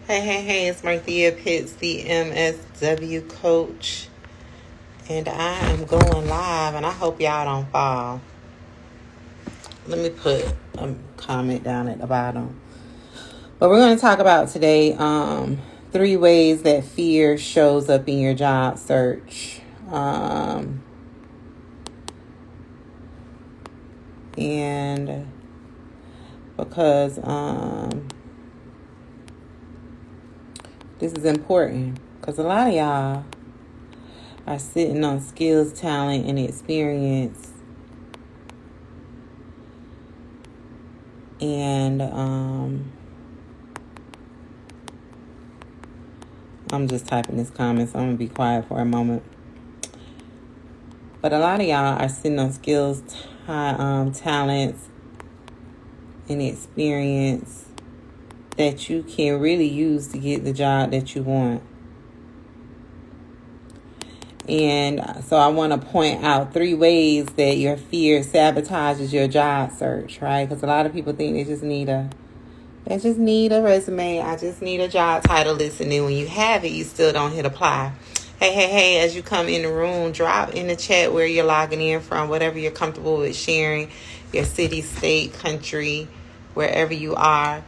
Hey, it's Marthea Pitts, the MSW coach, and I am going live, and I hope y'all don't fall. Let me put a comment down at the bottom. But we're going to talk about today 3 ways that fear shows up in your job search. And because this is important, because a lot of y'all are sitting on skills, talent, and experience. And I'm just typing this comment, so I'm going to be quiet for a moment. But a lot of y'all are sitting on skills, talents, and experience that you can really use to get the job that you want. And so I want to point out 3 ways that your fear sabotages your job search, right? Because a lot of people think they just need a resume. I just need a job title list. And then when you have it, you still don't hit apply. Hey, as you come in the room, drop in the chat where you're logging in from, whatever you're comfortable with sharing, your city, state, country, wherever you are.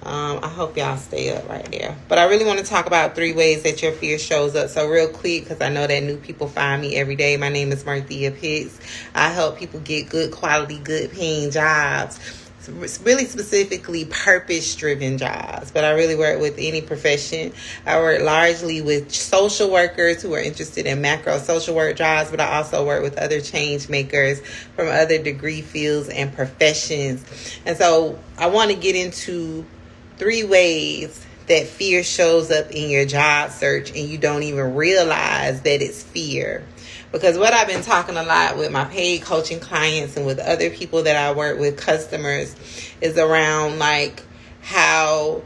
I hope y'all stay up right there. But I really want to talk about 3 ways that your fear shows up. So real quick, because I know that new people find me every day. My name is Marthea Pitts. I help people get good quality, good paying jobs. Really specifically purpose-driven jobs. But I really work with any profession. I work largely with social workers who are interested in macro social work jobs, but I also work with other change makers from other degree fields and professions. And so I want to get into 3 ways that fear shows up in your job search and you don't even realize that it's fear. Because what I've been talking a lot with my paid coaching clients and with other people that I work with, customers, is around like how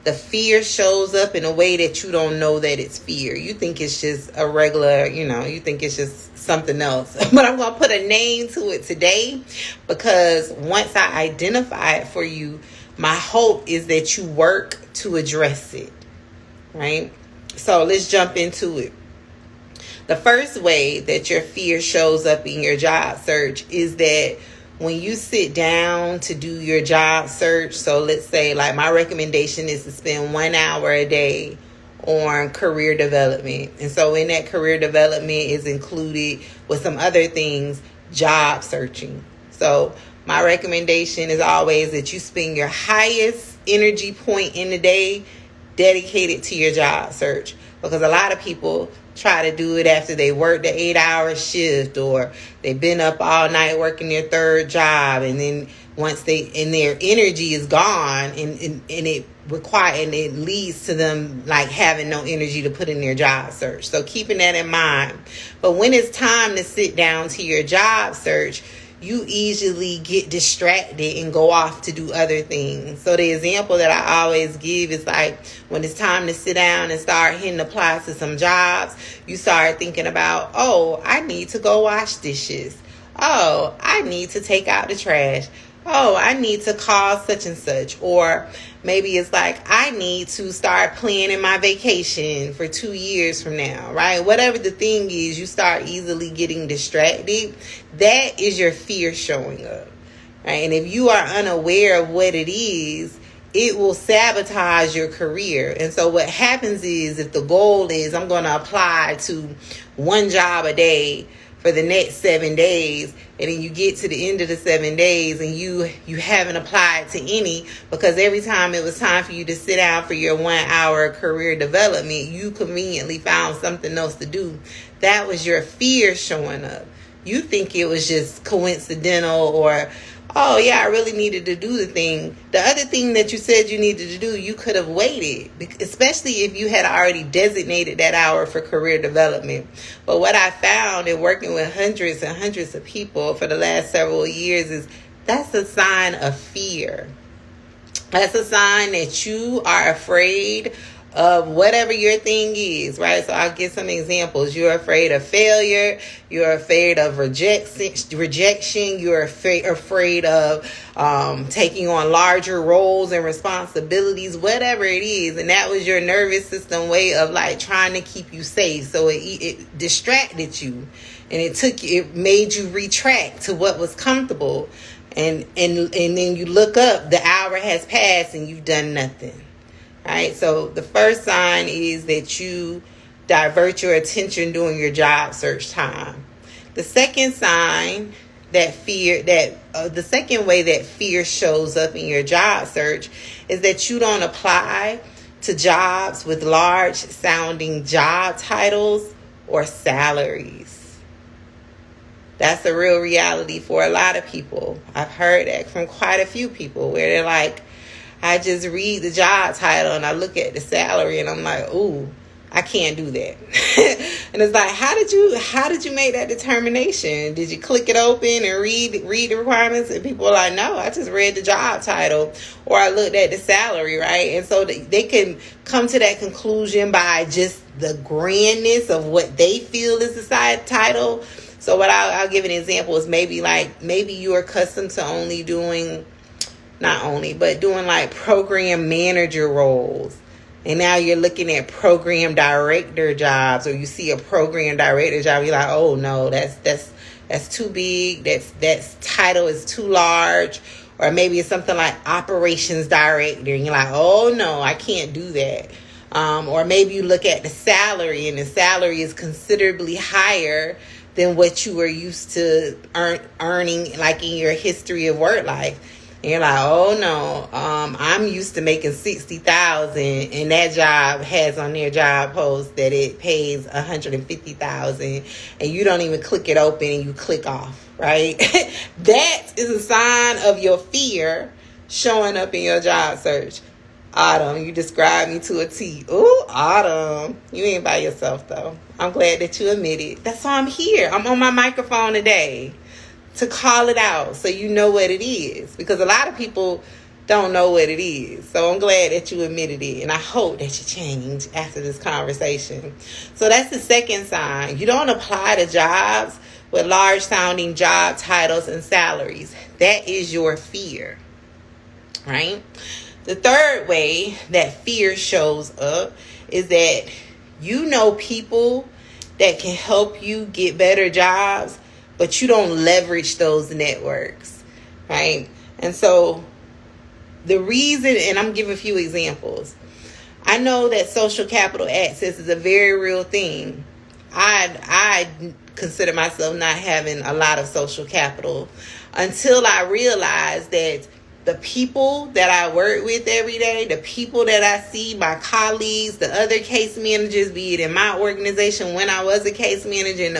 the fear shows up in a way that you don't know that it's fear. You think it's just a regular, you think it's just something else. But I'm going to put a name to it today, because once I identify it for you, my hope is that you work to address it, right? So let's jump into it. The first way that your fear shows up in your job search is that when you sit down to do your job search, so let's say like my recommendation is to spend 1 hour a day on career development. And so in that career development is included with some other things, job searching. So my recommendation is always that you spend your highest energy point in the day dedicated to your job search. Because a lot of people try to do it after they work the 8-hour shift, or they've been up all night working their 3rd job, and then once their energy is gone, and it leads to them like having no energy to put in their job search. So keeping that in mind. But when it's time to sit down to your job search, you easily get distracted and go off to do other things. So the example that I always give is like when it's time to sit down and start hitting apply to some jobs, you start thinking about, oh, I need to go wash dishes. Oh, I need to take out the trash. Oh, I need to call such and such. Or maybe it's like, I need to start planning my vacation for 2 years from now, right? Whatever the thing is, you start easily getting distracted. That is your fear showing up, right? And if you are unaware of what it is, it will sabotage your career. And so what happens is, if the goal is I'm going to apply to 1 job a day for the next 7 days, and then you get to the end of the 7 days and you haven't applied to any, because every time it was time for you to sit down for your 1 hour career development, you conveniently found something else to do. That was your fear showing up. You think it was just coincidental, or oh yeah, I really needed to do the thing. The other thing that you said you needed to do, you could have waited, especially if you had already designated that hour for career development. But what I found in working with hundreds and hundreds of people for the last several years is that's a sign of fear. That's a sign that you are afraid of whatever your thing is, right? So I'll give some examples. You're afraid of failure. You're afraid of rejection. You're afraid of taking on larger roles and responsibilities, whatever it is. And that was your nervous system way of like trying to keep you safe. So it distracted you, and it made you retract to what was comfortable. And then you look up, the hour has passed and you've done nothing. Right? So the first sign is that you divert your attention during your job search time. The second sign the second way that fear shows up in your job search is that you don't apply to jobs with large sounding job titles or salaries. That's a real reality for a lot of people. I've heard that from quite a few people where they're like, I just read the job title and I look at the salary and I'm like, ooh, I can't do that. And it's like, how did you make that determination? Did you click it open and read the requirements? And people are like, no, I just read the job title or I looked at the salary, right? And so they can come to that conclusion by just the grandness of what they feel is the side title. So what I'll give an example is maybe you're accustomed to doing like program manager roles. And now you're looking at program director jobs, or you see a program director job. You're like, oh no, that's too big. That's title is too large. Or maybe it's something like operations director. And you're like, oh no, I can't do that. Or maybe you look at the salary and the salary is considerably higher than what you were used to earning like in your history of work life. And you're like, oh no, I'm used to making $60,000, and that job has on their job post that it pays $150,000, and you don't even click it open and you click off, right? That is a sign of your fear showing up in your job search. Autumn, you described me to a T. Ooh, Autumn, you ain't by yourself though. I'm glad that you admit it. That's why I'm here. I'm on my microphone today to call it out so you know what it is, because a lot of people don't know what it is. So I'm glad that you admitted it, and I hope that you change after this conversation. So that's the second sign. You don't apply to jobs with large sounding job titles and salaries. That is your fear, right? The third way that fear shows up is that you know people that can help you get better jobs, but you don't leverage those networks, right? And so the reason, and I'm giving a few examples. I know that social capital access is a very real thing. I consider myself not having a lot of social capital until I realized that the people that I work with every day, the people that I see, my colleagues, the other case managers, be it in my organization when I was a case manager, and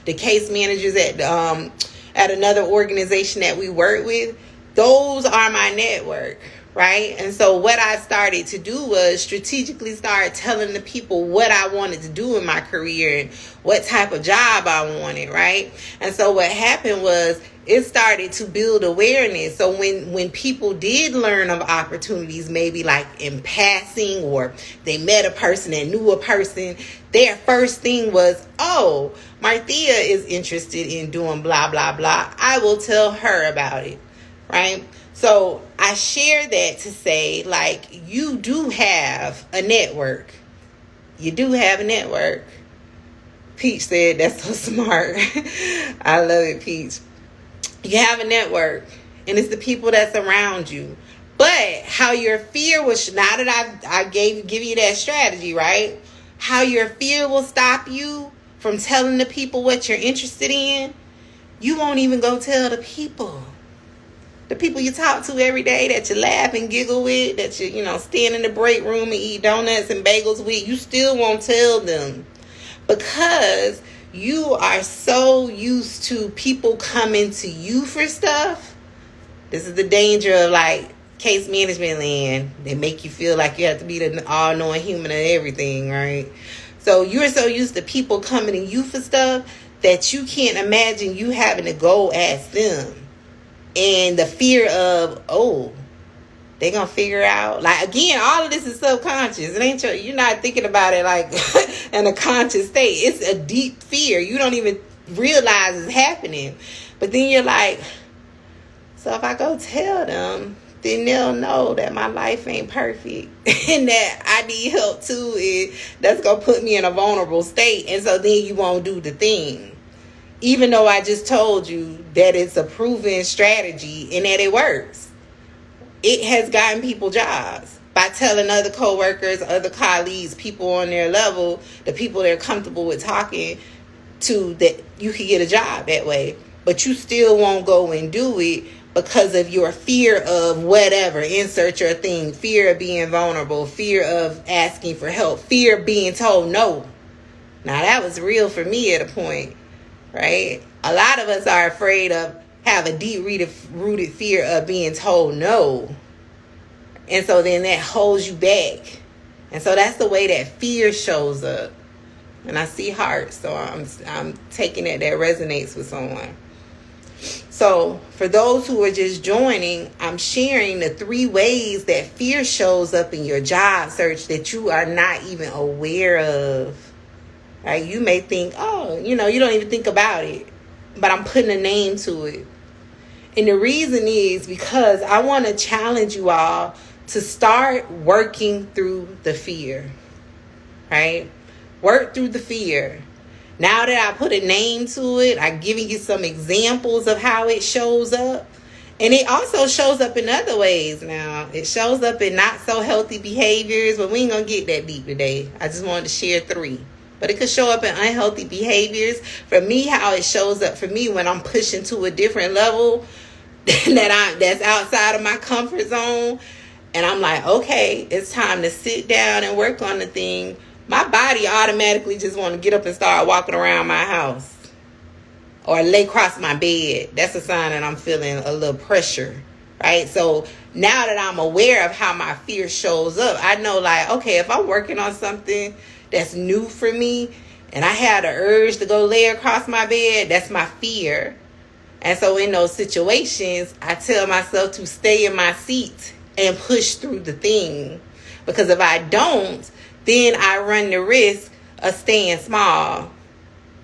the case managers at another organization that we work with, those are my network, right? And so what I started to do was strategically start telling the people what I wanted to do in my career and what type of job I wanted, right? And so what happened was it started to build awareness. So when people did learn of opportunities, maybe like in passing, or they met a person and knew a person, their first thing was, oh, Marthea is interested in doing blah, blah, blah. I will tell her about it, right? So I share that to say, like, you do have a network. You do have a network. Peach said, that's so smart. I love it, Peach. You have a network, and it's the people that's around you. But how your fear was, now that I give you that strategy, right? How your fear will stop you from telling the people what you're interested in, you won't even go tell the people. The people you talk to every day, that you laugh and giggle with, that you stand in the break room and eat donuts and bagels with, you still won't tell them, because you are so used to people coming to you for stuff. This is the danger of like case management land. They make you feel like you have to be the all-knowing human of everything, right? So you're so used to people coming to you for stuff that you can't imagine you having to go ask them. And the fear of, oh, They gonna figure out, like, again, all of this is subconscious. It ain't you're not thinking about it like in a conscious state. It's a deep fear. You don't even realize it's happening. But then you're like, so if I go tell them, then they'll know that my life ain't perfect and that I need help too. And that's gonna put me in a vulnerable state. And so then you won't do the thing. Even though I just told you that it's a proven strategy and that it works. It has gotten people jobs by telling other coworkers, other colleagues, people on their level, the people they're comfortable with talking to, that you can get a job that way. But you still won't go and do it because of your fear of whatever, insert your thing, fear of being vulnerable, fear of asking for help, fear of being told no. Now that was real for me at a point, right? A lot of us are afraid of, have a deep rooted fear of being told no. And so then that holds you back. And so that's the way that fear shows up. And I see hearts, so I'm taking it that resonates with someone. So for those who are just joining, I'm sharing the 3 ways that fear shows up in your job search that you are not even aware of. Right? You may think, oh, you don't even think about it. But I'm putting a name to it. And the reason is because I want to challenge you all to start working through the fear. Right? Work through the fear. Now that I put a name to it, I'm giving you some examples of how it shows up. And it also shows up in other ways now. It shows up in not so healthy behaviors, but we ain't going to get that deep today. I just wanted to share 3. But it could show up in unhealthy behaviors. For me, how it shows up for me when I'm pushing to a different level that's outside of my comfort zone. And I'm like, okay, it's time to sit down and work on the thing. My body automatically just want to get up and start walking around my house. Or lay across my bed. That's a sign that I'm feeling a little pressure. Right? So now that I'm aware of how my fear shows up, I know, like, okay, if I'm working on something that's new for me and I had an urge to go lay across my bed, that's my fear. And so in those situations, I tell myself to stay in my seat and push through the thing. Because if I don't, then I run the risk of staying small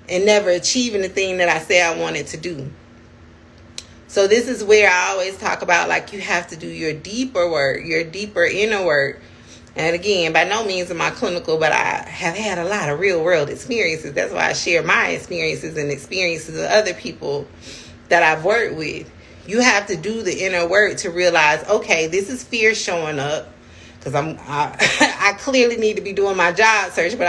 and never achieving the thing that I say I wanted to do. So this is where I always talk about, like, you have to do your deeper work, your deeper inner work. And again, by no means am I clinical, but I have had a lot of real world experiences. That's why I share my experiences and experiences of other people that I've worked with. You have to do the inner work to realize, okay, this is fear showing up. Because I clearly need to be doing my job search, but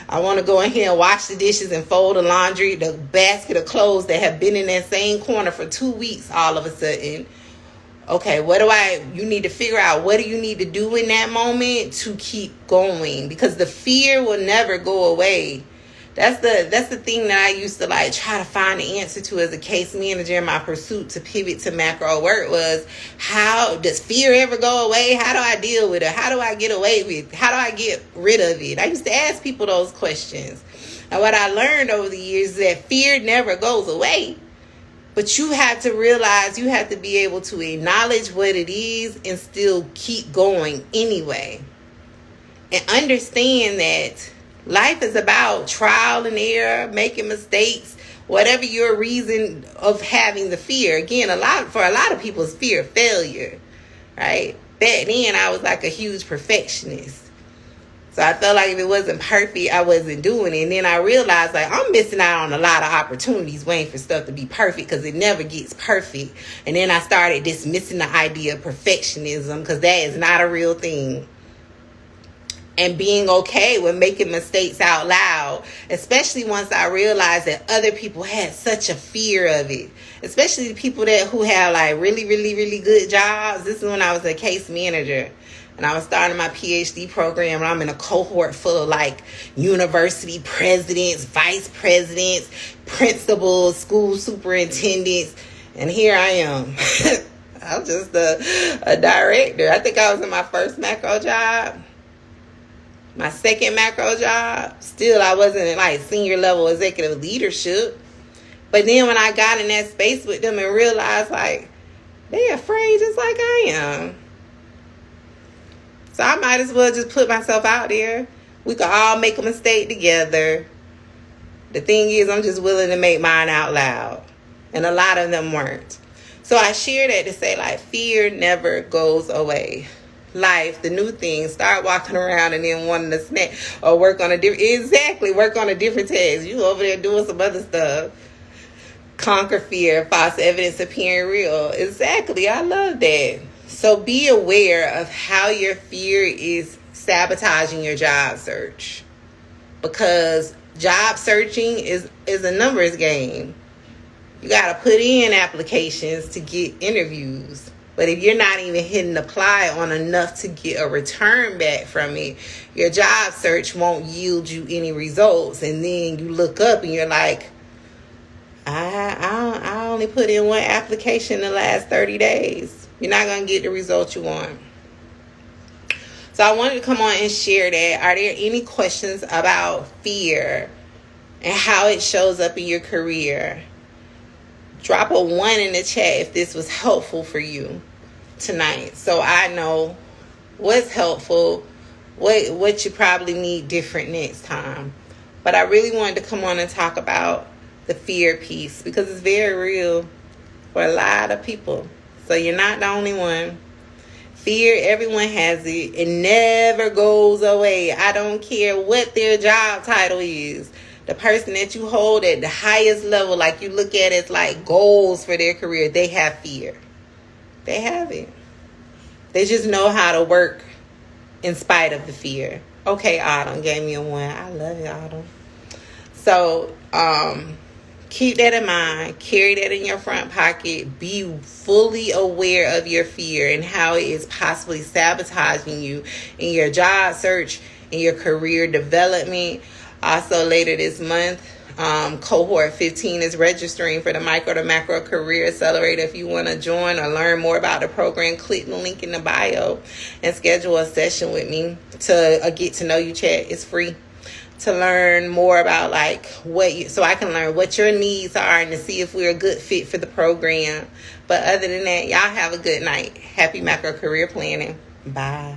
I want to go in here and wash the dishes and fold the laundry, the basket of clothes that have been in that same corner for 2 weeks all of a sudden. Okay, you need to figure out what do you need to do in that moment to keep going, because the fear will never go away. That's the thing that I used to try to find the answer to as a case manager in my pursuit to pivot to macro work was, how does fear ever go away? How do I deal with it? How do I get away with it? How do I get rid of it? I used to ask people those questions. And what I learned over the years is that fear never goes away. But you have to realize, you have to be able to acknowledge what it is and still keep going anyway. And understand that life is about trial and error, making mistakes, whatever your reason of having the fear. Again, for a lot of people, it's fear of failure, right? Back then, I was like a huge perfectionist. So I felt like if it wasn't perfect, I wasn't doing it. And then I realized, I'm missing out on a lot of opportunities waiting for stuff to be perfect, because it never gets perfect. And then I started dismissing the idea of perfectionism, because that is not a real thing. And being okay with making mistakes out loud, especially once I realized that other people had such a fear of it, especially the people who have really, really, really good jobs. This is when I was a case manager and I was starting my PhD program, and I'm in a cohort full of university presidents, vice presidents, principals, school superintendents, and here I am. I'm just a director. I think I was in my first macro job. My second macro job, still I wasn't in senior level executive leadership. But then when I got in that space with them and realized they afraid just like I am. So I might as well just put myself out there. We could all make a mistake together. The thing is, I'm just willing to make mine out loud. And a lot of them weren't. So I share that to say, like, fear never goes away. Life, the new thing, start walking around and then wanting to snack or work on a different task. You over there doing some other stuff. Conquer fear, false evidence appearing real. Exactly, I love that. So be aware of how your fear is sabotaging your job search. Because job searching is a numbers game. You got to put in applications to get interviews. But if you're not even hitting apply on enough to get a return back from it, your job search won't yield you any results. And then you look up and you're like, I only put in one application in the last 30 days. You're not going to get the results you want. So I wanted to come on and share that. Are there any questions about fear and how it shows up in your career? Drop a 1 in the chat if this was helpful for you tonight, so I know what's helpful, what you probably need different next time. But I really wanted to come on and talk about the fear piece because it's very real for a lot of people. So you're not the only one. Fear, everyone has it. It never goes away. I don't care what their job title is. The person that you hold at the highest level, like you look at as like goals for their career, they have fear. They have it. They just know how to work in spite of the fear. Okay, Autumn gave me a 1. I love it, Autumn. So, keep that in mind. Carry that in your front pocket. Be fully aware of your fear and how it is possibly sabotaging you in your job search, in your career development. Also, later this month, cohort 15 is registering for the Micro to Macro Career Accelerator. If you want to join or learn more about the program, click the link in the bio and schedule a session with me to get to know you chat. It's free to learn more about so I can learn what your needs are and to see if we're a good fit for the program. But other than that, y'all have a good night. Happy macro career planning. Bye.